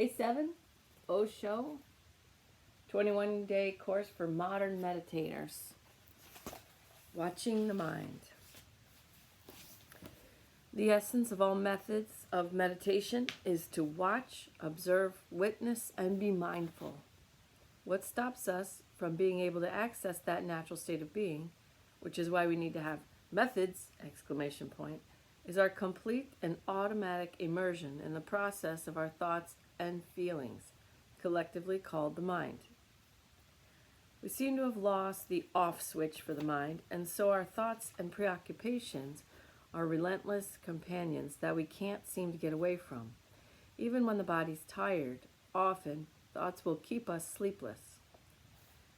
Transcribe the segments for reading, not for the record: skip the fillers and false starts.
Day 7, OSHO, 21-day course for modern meditators. Watching the mind. The essence of all methods of meditation is to watch, observe, witness, and be mindful. What stops us from being able to access that natural state of being, which is why we need to have methods, ! Is our complete and automatic immersion in the process of our thoughts and feelings, collectively called the mind. We seem to have lost the off switch for the mind, and so our thoughts and preoccupations are relentless companions that we can't seem to get away from. Even when the body's tired, often thoughts will keep us sleepless.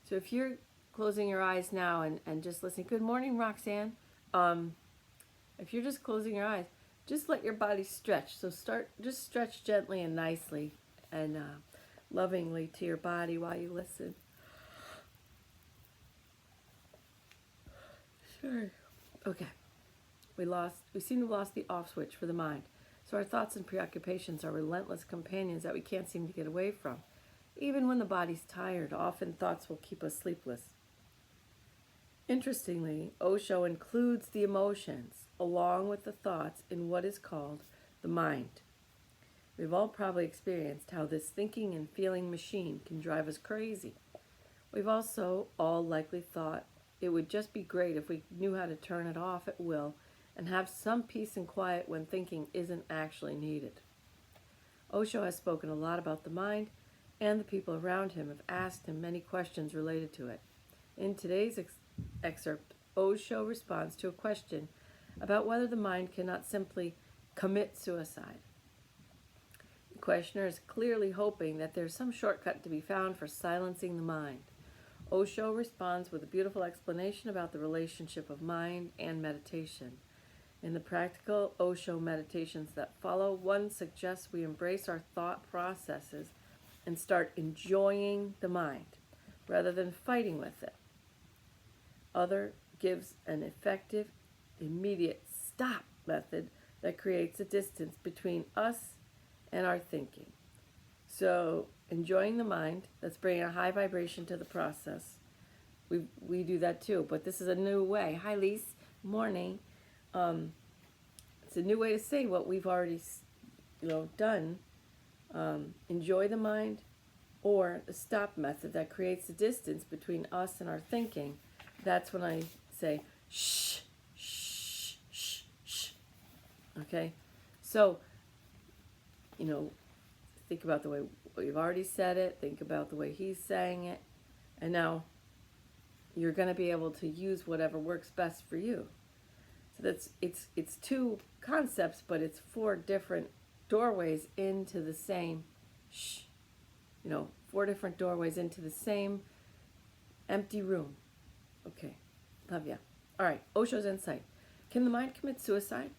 So if you're closing your eyes now and just listening, good morning, Roxanne. If you're just closing your eyes, just let your body stretch. So just stretch gently and nicely and lovingly to your body while you listen. Sure. Okay. We seem to have lost the off switch for the mind. So our thoughts and preoccupations are relentless companions that we can't seem to get away from. Even when the body's tired, often thoughts will keep us sleepless. Interestingly, Osho includes the emotions along with the thoughts in what is called the mind. We've all probably experienced how this thinking and feeling machine can drive us crazy. We've also all likely thought it would just be great if we knew how to turn it off at will and have some peace and quiet when thinking isn't actually needed. Osho has spoken a lot about the mind, and the people around him have asked him many questions related to it. In today's excerpt, Osho responds to a question about whether the mind cannot simply commit suicide. The questioner is clearly hoping that there's some shortcut to be found for silencing the mind. Osho responds with a beautiful explanation about the relationship of mind and meditation. In the practical Osho meditations that follow, one suggests we embrace our thought processes and start enjoying the mind rather than fighting with it. Other gives an effective, immediate stop method that creates a distance between us and our thinking. So, enjoying the mind, that's bringing a high vibration to the process. We do that too, but this is a new way. Hi, Lise. Morning. It's a new way to say what we've already, done. Enjoy the mind, or the stop method that creates a distance between us and our thinking. That's when I say, shh, shh, shh, shh. Okay? So, think about the way we've already said it. Think about the way he's saying it. And now you're going to be able to use whatever works best for you. So it's two concepts, but it's 4 different doorways into the same shh. 4 different doorways into the same empty room. Okay, love ya. All right, Osho's insight. Can the mind commit suicide?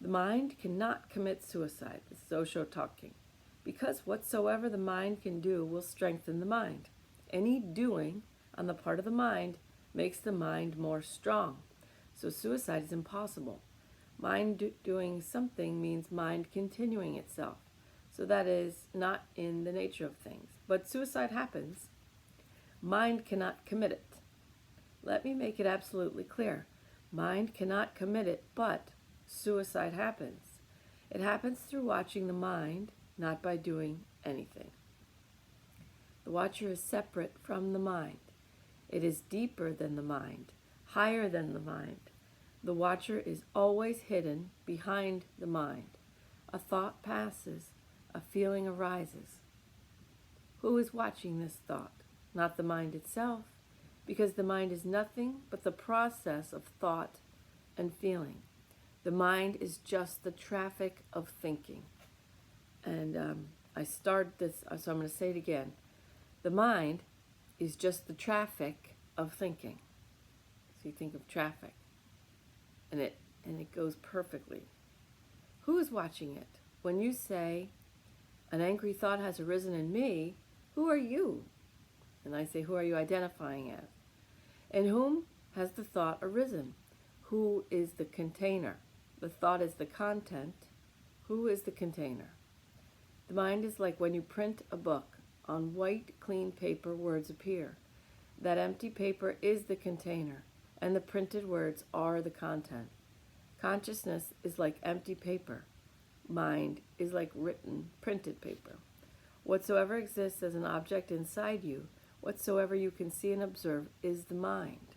The mind cannot commit suicide. This is Osho talking. Because whatsoever the mind can do will strengthen the mind. Any doing on the part of the mind makes the mind more strong. So suicide is impossible. Mind doing something means mind continuing itself. So that is not in the nature of things. But suicide happens. Mind cannot commit it. Let me make it absolutely clear. Mind cannot commit it, but suicide happens. It happens through watching the mind, not by doing anything. The watcher is separate from the mind. It is deeper than the mind, higher than the mind. The watcher is always hidden behind the mind. A thought passes, a feeling arises. Who is watching this thought? Not the mind itself, because the mind is nothing but the process of thought and feeling. The mind is just the traffic of thinking. And I started this, so I'm going to say it again. The mind is just the traffic of thinking. So you think of traffic, and it goes perfectly. Who is watching it? When you say, an angry thought has arisen in me, who are you? And I say, who are you identifying as? In whom has the thought arisen? Who is the container? The thought is the content. Who is the container? The mind is like when you print a book. On white, clean paper, words appear. That empty paper is the container, and the printed words are the content. Consciousness is like empty paper. Mind is like written, printed paper. Whatsoever exists as an object inside you, whatsoever you can see and observe, is the mind.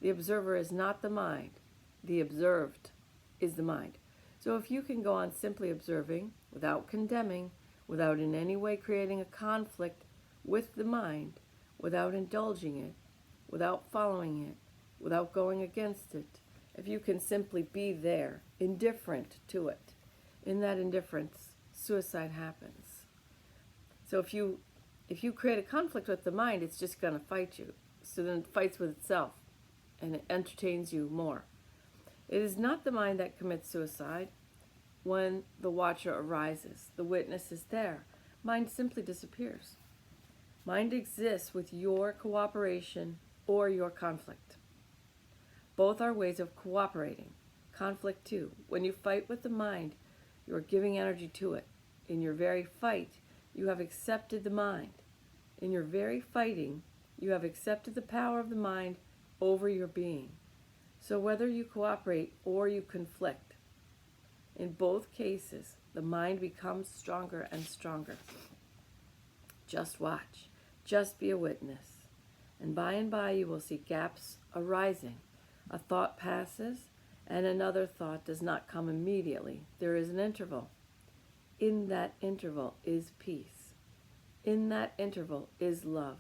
The observer is not the mind. The observed is the mind. So if you can go on simply observing, without condemning, without in any way creating a conflict with the mind, without indulging it, without following it, without going against it, if you can simply be there, indifferent to it, in that indifference, suicide happens. So if you create a conflict with the mind, it's just going to fight you. So then it fights with itself, and it entertains you more. It is not the mind that commits suicide. When the watcher arises, the witness is there. Mind simply disappears. Mind exists with your cooperation or your conflict. Both are ways of cooperating. Conflict too. When you fight with the mind, you are giving energy to it. In your very fight, you have accepted the mind. In your very fighting, you have accepted the power of the mind over your being. So whether you cooperate or you conflict, in both cases, the mind becomes stronger and stronger. Just watch. Just be a witness. And by you will see gaps arising. A thought passes, and another thought does not come immediately. There is an interval. In that interval is peace. In that interval is love.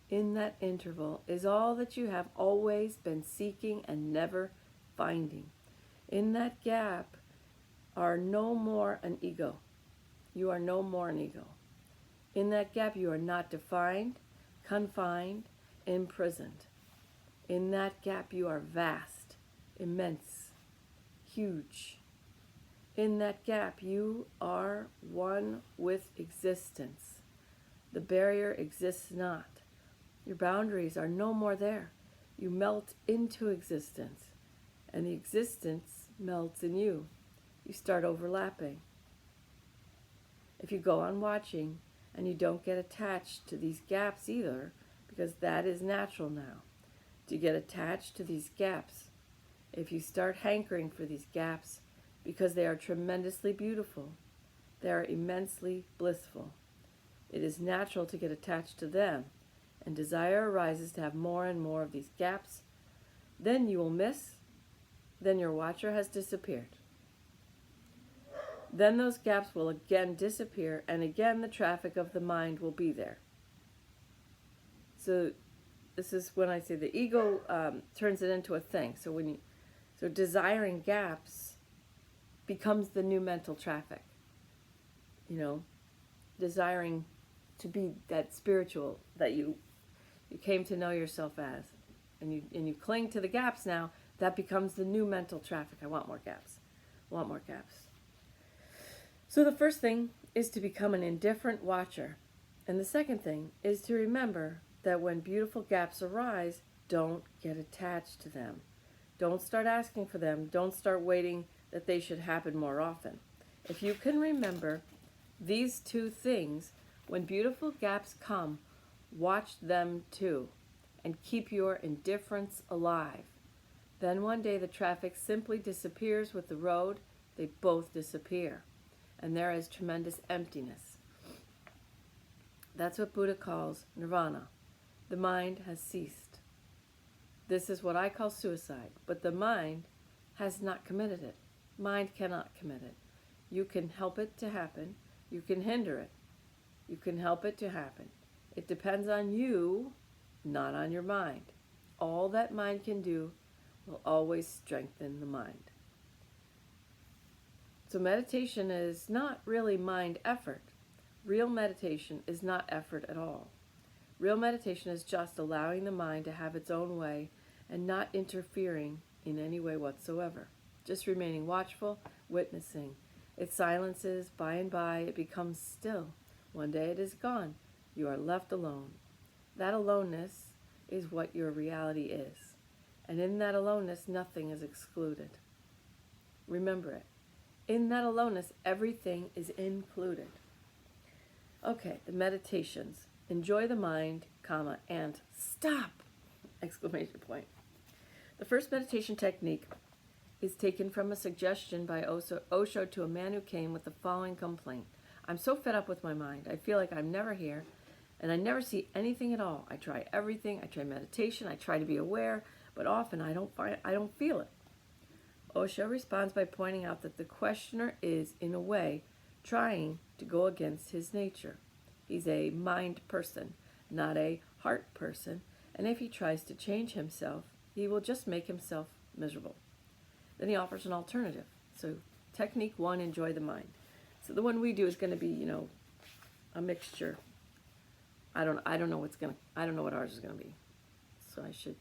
In that interval is all that you have always been seeking and never finding. In that gap are no more an ego. You are no more an ego. In that gap you are not defined, confined, imprisoned. In that gap you are vast, immense, huge. In that gap you are one with existence. The barrier exists not. Your boundaries are no more there. You melt into existence, and the existence melts in you. You start overlapping. If you go on watching and you don't get attached to these gaps either, because that is natural now, to get attached to these gaps. If you start hankering for these gaps because they are tremendously beautiful, they are immensely blissful, it is natural to get attached to them, and desire arises to have more and more of these gaps. Then you will miss, then your watcher has disappeared. Then those gaps will again disappear, and again the traffic of the mind will be there. So this is when I say the ego turns it into a thing. So desiring gaps becomes the new mental traffic. Desiring to be that spiritual that you came to know yourself as, and you cling to the gaps now. That becomes the new mental traffic. I want more gaps. I want more gaps. So the first thing is to become an indifferent watcher. And the second thing is to remember that when beautiful gaps arise, don't get attached to them. Don't start asking for them. Don't start waiting that they should happen more often. If you can remember these two things, when beautiful gaps come, watch them too, and keep your indifference alive. Then one day the traffic simply disappears with the road. They both disappear. And there is tremendous emptiness. That's what Buddha calls nirvana. The mind has ceased. This is what I call suicide, but the mind has not committed it. Mind cannot commit it. You can help it to happen. You can hinder it. You can help it to happen. It depends on you, not on your mind. All that mind can do will always strengthen the mind. So meditation is not really mind effort. Real meditation is not effort at all. Real meditation is just allowing the mind to have its own way and not interfering in any way whatsoever. Just remaining watchful, witnessing. It silences, by and by it becomes still. One day it is gone. You are left alone. That aloneness is what your reality is. And in that aloneness, nothing is excluded. Remember it. In that aloneness, everything is included. Okay, the meditations. Enjoy the mind, comma, and stop! Exclamation point. The first meditation technique is taken from a suggestion by Osho to a man who came with the following complaint. I'm so fed up with my mind. I feel like I'm never here, and I never see anything at all. I try everything. I try meditation. I try to be aware, but often I don't feel it. Osho responds by pointing out that the questioner is, in a way, trying to go against his nature. He's a mind person, not a heart person, and if he tries to change himself, he will just make himself miserable. Then he offers an alternative. So technique 1, enjoy the mind. So the one we do is going to be, a mixture. I don't know what ours is going to be. So I should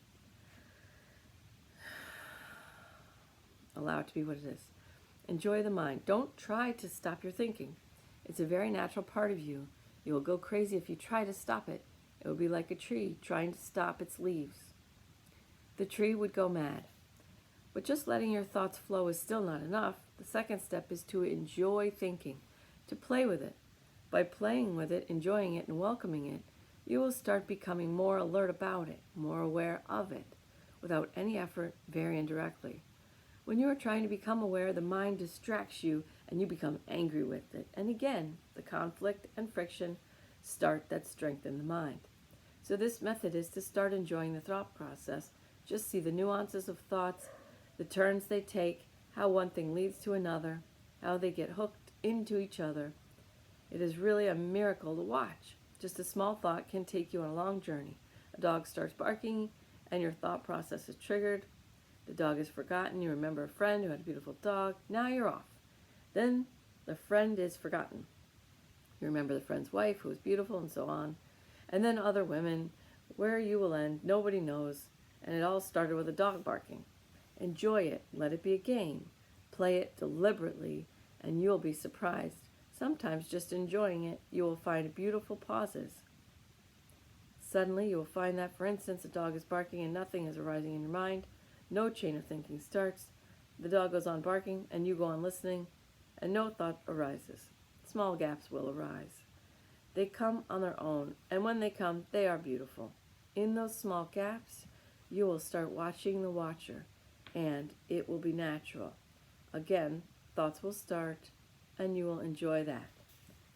allow it to be what it is. Enjoy the mind. Don't try to stop your thinking. It's a very natural part of you. You will go crazy if you try to stop it. It will be like a tree trying to stop its leaves. The tree would go mad. But just letting your thoughts flow is still not enough. The second step is to enjoy thinking, to play with it. By playing with it, enjoying it, and welcoming it, you will start becoming more alert about it, more aware of it, without any effort, very indirectly. When you are trying to become aware, the mind distracts you and you become angry with it. And again, the conflict and friction start that strengthen the mind. So this method is to start enjoying the thought process. Just see the nuances of thoughts, the turns they take, how one thing leads to another, how they get hooked into each other. It is really a miracle to watch. Just a small thought can take you on a long journey. A dog starts barking and your thought process is triggered. The dog is forgotten. You remember a friend who had a beautiful dog. Now you're off. Then the friend is forgotten. You remember the friend's wife who was beautiful and so on. And then other women. Where you will end, nobody knows. And it all started with a dog barking. Enjoy it. Let it be a game. Play it deliberately and you'll be surprised. Sometimes just enjoying it, you will find beautiful pauses. Suddenly you will find that, for instance, a dog is barking and nothing is arising in your mind. No chain of thinking starts. The dog goes on barking and you go on listening and no thought arises. Small gaps will arise. They come on their own, and when they come, they are beautiful. In those small gaps, you will start watching the watcher, and it will be natural. Again, thoughts will start, and you will enjoy that.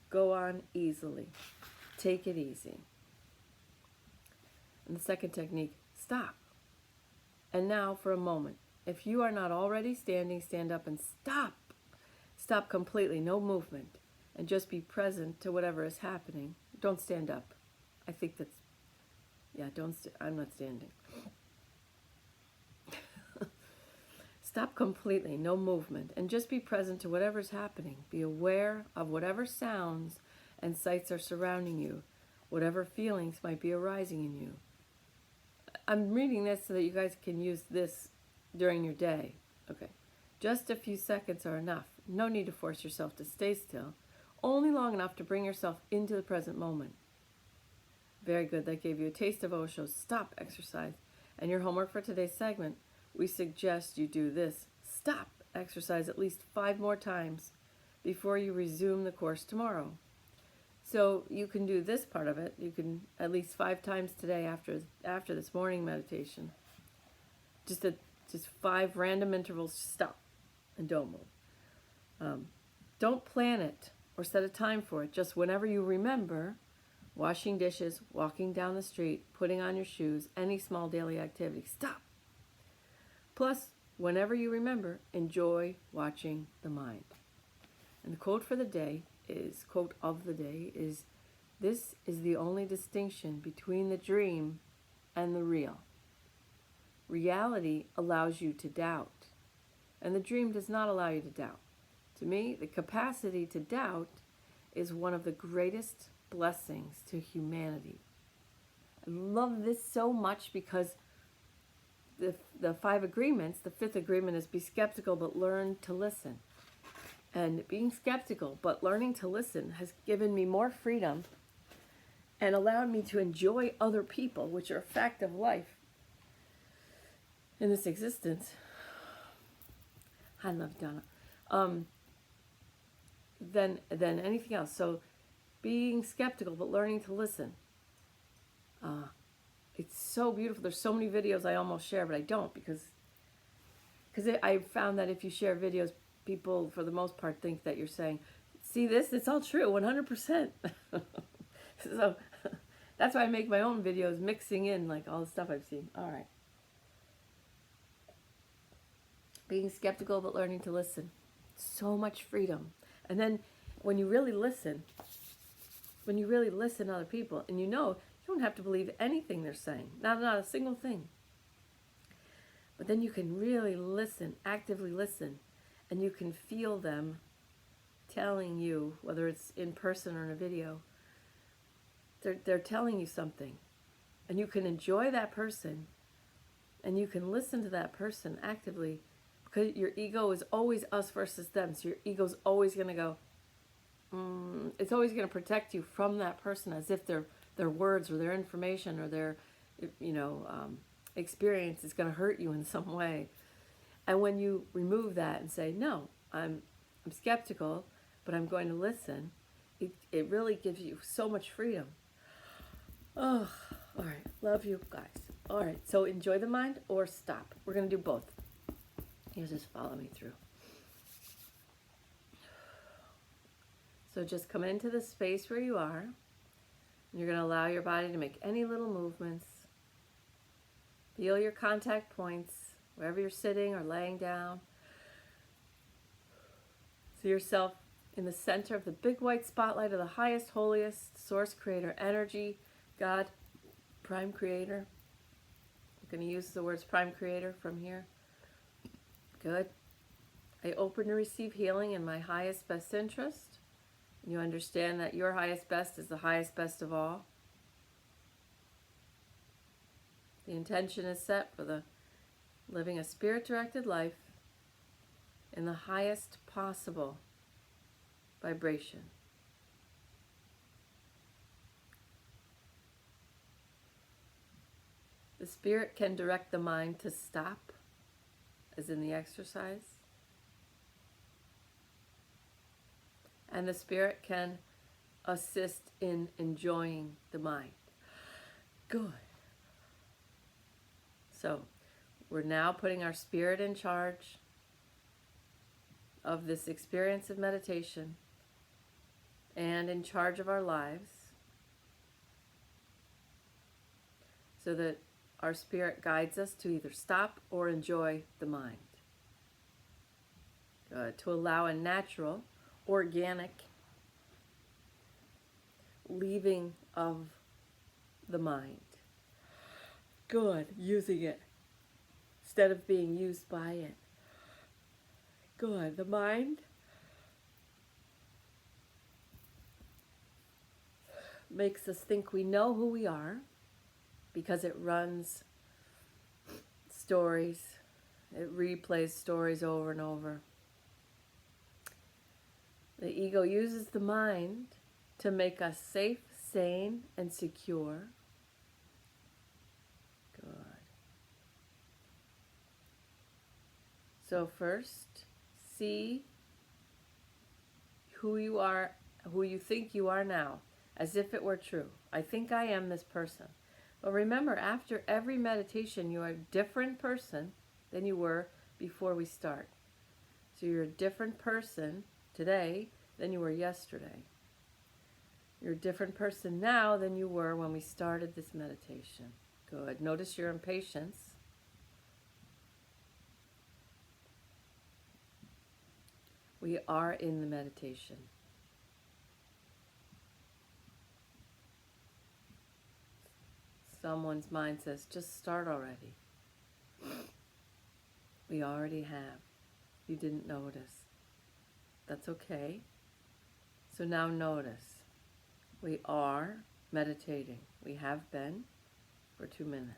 Go on easily. Take it easy. And the second technique, stop. And now for a moment. If you are not already standing, stand up and stop. Stop completely, no movement. And just be present to whatever is happening. Don't stand up. I think that's, I'm not standing. Stop completely, no movement, and just be present to whatever's happening. Be aware of whatever sounds and sights are surrounding you, whatever feelings might be arising in you. I'm reading this so that you guys can use this during your day. Okay, just a few seconds are enough. No need to force yourself to stay still, only long enough to bring yourself into the present moment. Very good, that gave you a taste of OSHO'S stop exercise. And your homework for today's segment, we suggest you do this stop exercise at least 5 more times before you resume the course tomorrow. So you can do this part of it. You can at least 5 times today after this morning meditation. Just 5 random intervals, stop and don't move. Don't plan it or set a time for it. Just whenever you remember, washing dishes, walking down the street, putting on your shoes, any small daily activity, stop. Plus, whenever you remember, enjoy watching the mind. And the quote of the day is, this is the only distinction between the dream and the real. Reality allows you to doubt, and the dream does not allow you to doubt. To me, the capacity to doubt is one of the greatest blessings to humanity. I love this so much because the 5 agreements, the 5th agreement is be skeptical but learn to listen. And being skeptical but learning to listen has given me more freedom and allowed me to enjoy other people, which are a fact of life in this existence. I love Donna. Than anything else. So Being skeptical, but learning to listen. It's so beautiful. There's so many videos I almost share, but I don't because I found that if you share videos, people, for the most part, think that you're saying, see this? It's all true, 100%. So that's why I make my own videos, mixing in like all the stuff I've seen. All right. Being skeptical, but learning to listen. So much freedom. And then when you really listen to other people, and you don't have to believe anything they're saying, not a single thing. But then you can really listen, actively listen, and you can feel them telling you, whether it's in person or in a video, they're telling you something. And you can enjoy that person, and you can listen to that person actively, because your ego is always us versus them. So your ego's always going to go, it's always going to protect you from that person, as if their words or their information or their, experience is going to hurt you in some way. And when you remove that and say, no, I'm skeptical, but I'm going to listen, it really gives you so much freedom. Oh, all right. Love you guys. All right. So enjoy the mind or stop. We're going to do both. You just follow me through. So just come into the space where you are. And you're going to allow your body to make any little movements. Feel your contact points, wherever you're sitting or laying down. See yourself in the center of the big white spotlight of the highest, holiest source creator energy, God, prime creator. I'm going to use the words prime creator from here. Good. I open to receive healing in my highest best interest. You understand that your highest best is the highest best of all. The intention is set for the living a spirit-directed life in the highest possible vibration. The spirit can direct the mind to stop, as in the exercise. And the spirit can assist in enjoying the mind. Good. So, we're now putting our spirit in charge of this experience of meditation and in charge of our lives, so that our spirit guides us to either stop or enjoy the mind. To allow a natural, organic leaving of the mind. Good, using it instead of being used by it. Good, the mind makes us think we know who we are because it runs stories, it replays stories over and over. The ego uses the mind to make us safe, sane, and secure. Good. So first, see who you are, who you think you are now, as if it were true. I think I am this person. But remember, after every meditation, you are a different person than you were before we start. So you're a different person today than you were yesterday. You're a different person now than you were when we started this meditation. Good. Notice your impatience. We are in the meditation. Someone's mind says, just start already. We already have. You didn't notice. That's okay. So now notice. We are meditating. We have been for 2 minutes.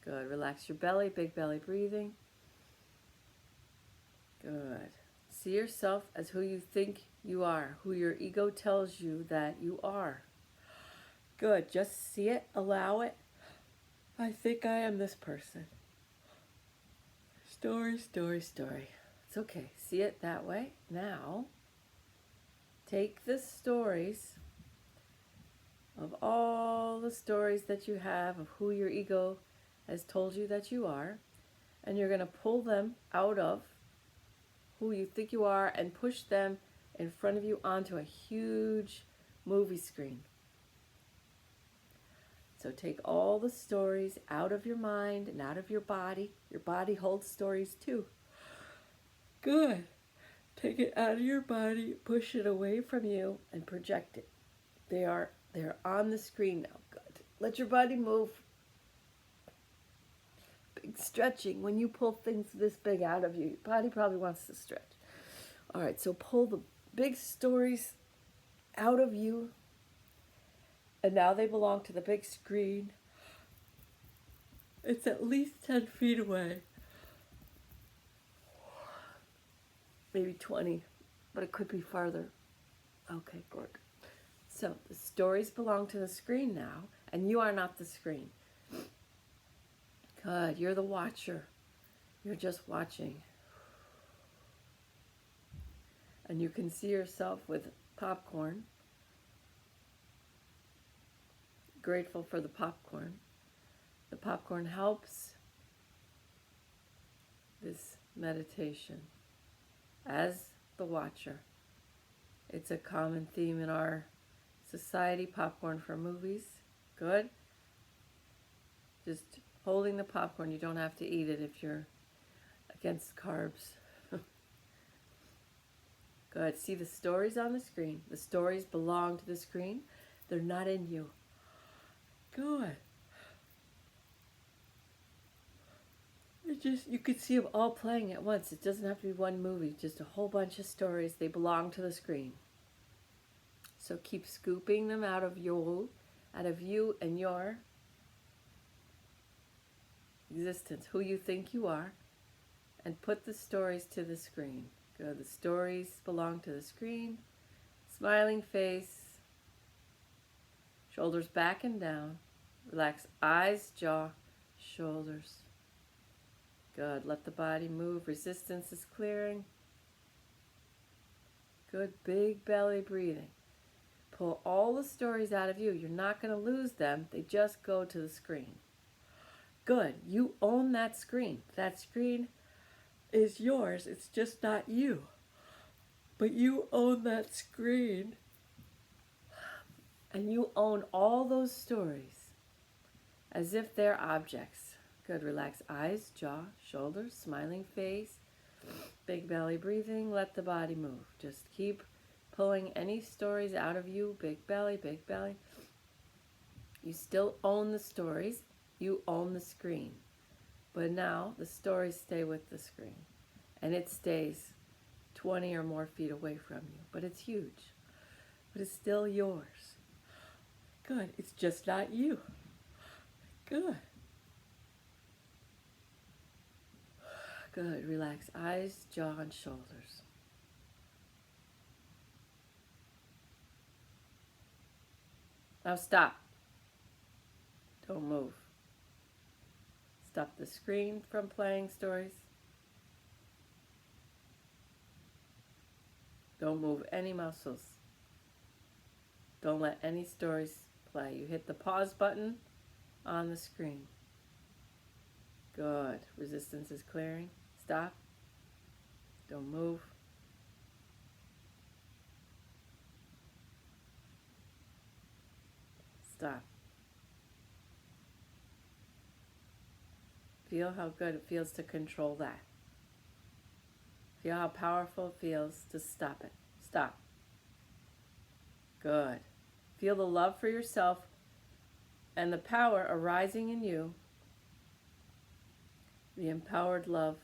Good. Relax your belly, big belly breathing. Good. See yourself as who you think you are, who your ego tells you that you are. Good. Just see it, allow it. I think I am this person. Story, story, story. It's okay. See it that way. Now, take the stories of all the stories that you have of who your ego has told you that you are, and you're going to pull them out of who you think you are and push them in front of you onto a huge movie screen. So take all the stories out of your mind and out of your body. Your body holds stories too. Good. Take it out of your body, push it away from you, and project it. They're on the screen now. Good. Let your body move. Big stretching. When you pull things this big out of you, your body probably wants to stretch. All right, so pull the big stories out of you, and now they belong to the big screen. It's at least 10 feet away. Maybe 20, but it could be farther. Okay, good. So the stories belong to the screen now, and you are not the screen. Good, you're the watcher. You're just watching. And you can see yourself with popcorn. Grateful for the popcorn. The popcorn helps this meditation. As the watcher, it's a common theme in our society, popcorn for movies. Good. Just holding the popcorn. You don't have to eat it if you're against carbs. Good. See the stories on the screen. The stories belong to the screen. They're not in you. Good. You could see them all playing at once. It doesn't have to be one movie, just a whole bunch of stories. They belong to the screen. So keep scooping them out of you and your existence, who you think you are, and put the stories to the screen. Good. The stories belong to the screen. Smiling face, shoulders back and down. Relax eyes, jaw, shoulders. Good. Let the body move. Resistance is clearing. Good. Big belly breathing. Pull all the stories out of you. You're not going to lose them. They just go to the screen. Good. You own that screen. That screen is yours. It's just not you. But you own that screen. And you own all those stories as if they're objects. Good. Relax eyes, jaw, shoulders, smiling face, big belly breathing. Let the body move. Just keep pulling any stories out of you. Big belly, big belly. You still own the stories. You own the screen. But now the stories stay with the screen. And it stays 20 or more feet away from you. But it's huge. But it's still yours. Good. It's just not you. Good. Good. Relax eyes, jaw, and shoulders. Now stop. Don't move. Stop the screen from playing stories. Don't move any muscles. Don't let any stories play. You hit the pause button on the screen. Good. Resistance is clearing. Stop. Don't move. Stop. Feel how good it feels to control that. Feel how powerful it feels to stop it. Stop. Good. Feel the love for yourself and the power arising in you. The empowered love.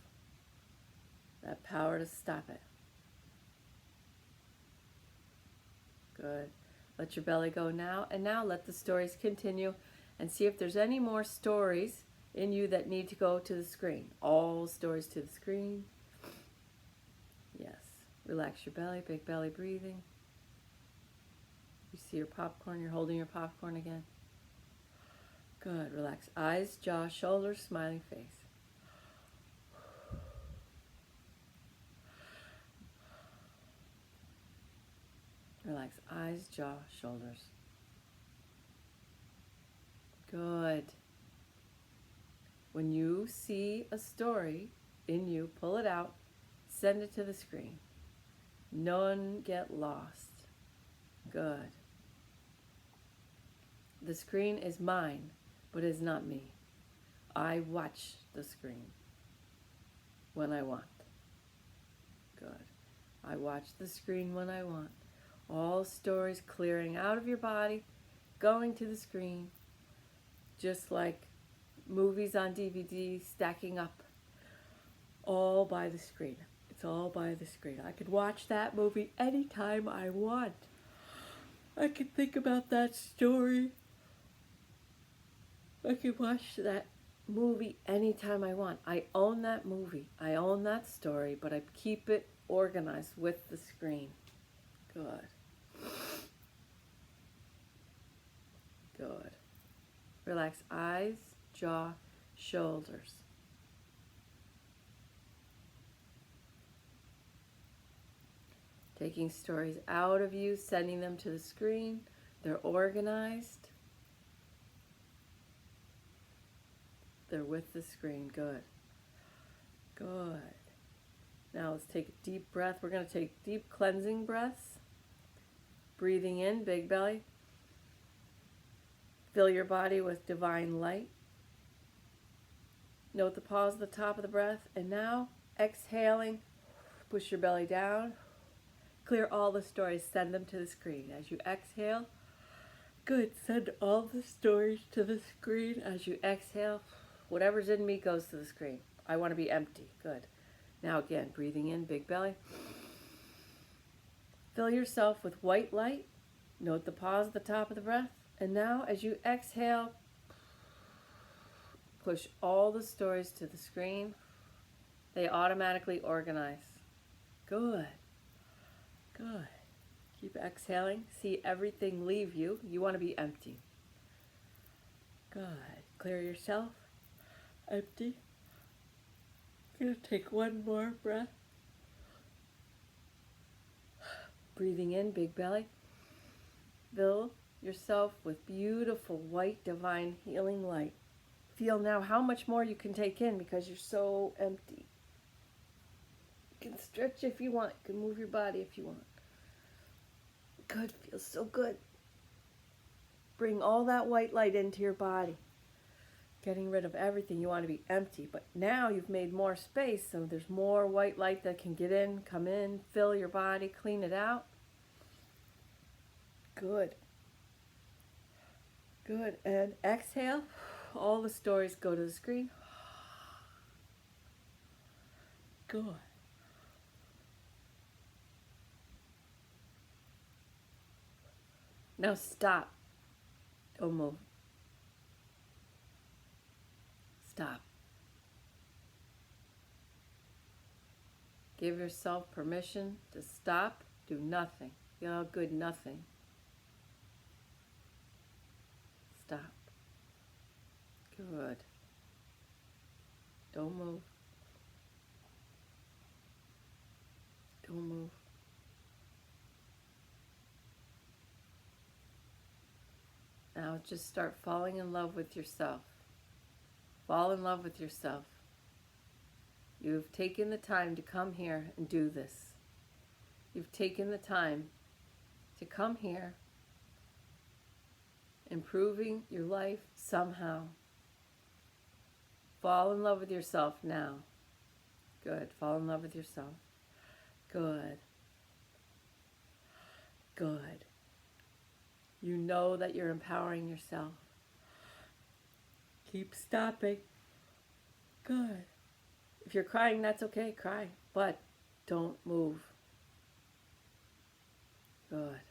That power to stop it. Good. Let your belly go now. And now let the stories continue and see if there's any more stories in you that need to go to the screen. All stories to the screen. Yes. Relax your belly, big belly breathing. You see your popcorn, you're holding your popcorn again. Good. Relax eyes, jaw, shoulders, smiling face. Relax. Eyes, jaw, shoulders. Good. When you see a story in you, pull it out, send it to the screen. None get lost. Good. The screen is mine, but is not me. I watch the screen when I want. Good. I watch the screen when I want. All stories clearing out of your body, going to the screen, just like movies on DVD stacking up, all by the screen. It's all by the screen. I could watch that movie anytime I want. I could think about that story. I could watch that movie anytime I want. I own that movie. I own that story, but I keep it organized with the screen. Good. Good. Relax eyes, jaw, shoulders. Taking stories out of you, sending them to the screen. They're organized. They're with the screen. Good. Good. Now let's take a deep breath. We're going to take deep cleansing breaths. Breathing in, big belly. Fill your body with divine light. Note the pause at the top of the breath. And now, exhaling, push your belly down. Clear all the stories. Send them to the screen. As you exhale, good. Send all the stories to the screen. As you exhale, whatever's in me goes to the screen. I want to be empty. Good. Now again, breathing in, big belly. Fill yourself with white light. Note the pause at the top of the breath. And now, as you exhale, push all the stories to the screen. They automatically organize. Good. Good. Keep exhaling. See everything leave you. You want to be empty. Good. Clear yourself. Empty. I'm going to take one more breath. Breathing in, big belly. Fill yourself with beautiful white divine healing light. Feel now how much more you can take in because you're so empty. You can stretch if you want. You can move your body if you want. Good. Feels so good. Bring all that white light into your body. Getting rid of everything. You want to be empty. But now you've made more space, so there's more white light that can get in, come in, fill your body, clean it out. Good. Good. And exhale. All the stories go to the screen. Good. Now stop. Don't move. Stop. Give yourself permission to stop. Do nothing. Feel how good nothing. Stop. Good. Don't move. Don't move. Now just start falling in love with yourself. Fall in love with yourself. You've taken the time to come here and do this. You've taken the time to come here, improving your life somehow. Fall in love with yourself now. Good. Fall in love with yourself. Good. Good. You know that you're empowering yourself. Keep stopping. Good. If you're crying, that's okay. Cry. But don't move. Good.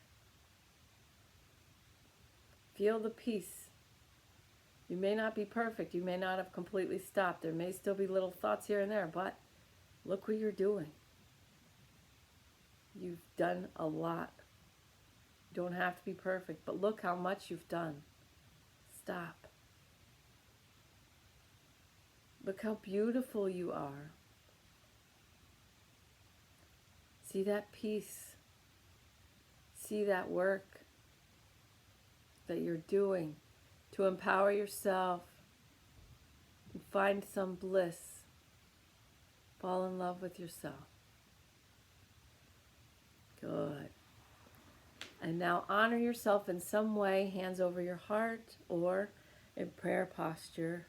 Feel the peace. You may not be perfect. You may not have completely stopped. There may still be little thoughts here and there, but look what you're doing. You've done a lot. You don't have to be perfect, but look how much you've done. Stop. Look how beautiful you are. See that peace. See that work that you're doing to empower yourself and find some bliss. Fall in love with yourself. Good. And now honor yourself in some way, hands over your heart or in prayer posture.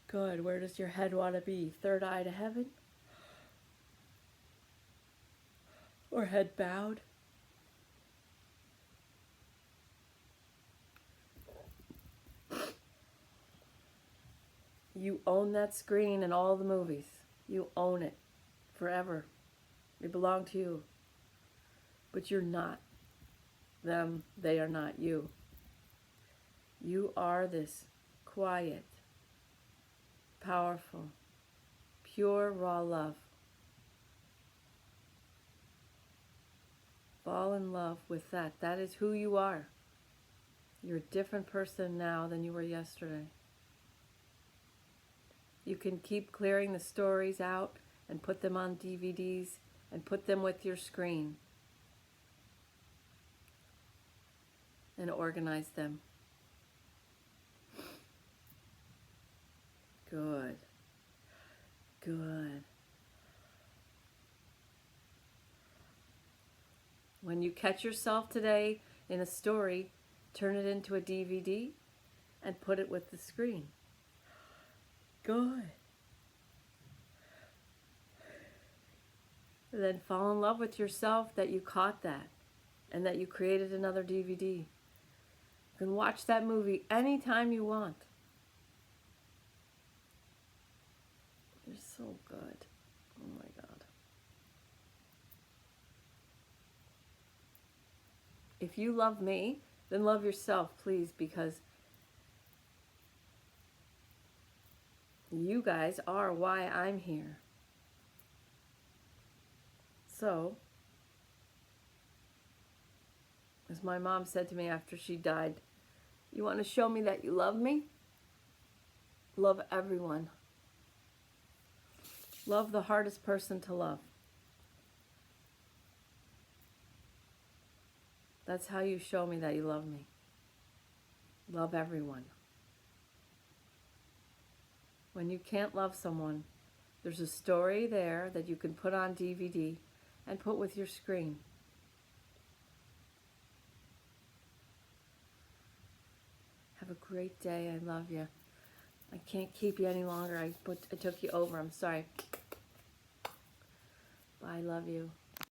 Good. Where does your head want to be? Third eye to heaven? Or head bowed? You own that screen in all the movies. You own it forever. They belong to you. But you're not them. They are not you. You are this quiet, powerful, pure, raw love. Fall in love with that. That is who you are. You're a different person now than you were yesterday. You can keep clearing the stories out and put them on DVDs and put them with your screen and organize them. Good. Good. When you catch yourself today in a story, turn it into a DVD and put it with the screen. Good. And then fall in love with yourself that you caught that and that you created another DVD. You can watch that movie anytime you want. You're so good. Oh my God. If you love me, then love yourself, please, because you guys are why I'm here. So, as my mom said to me after she died, you want to show me that you love me? Love everyone. Love the hardest person to love. That's how you show me that you love me. Love everyone. When you can't love someone, there's a story there that you can put on DVD and put with your screen. Have a great day. I love you. I can't keep you any longer. I took you over. I'm sorry. Bye. Love you.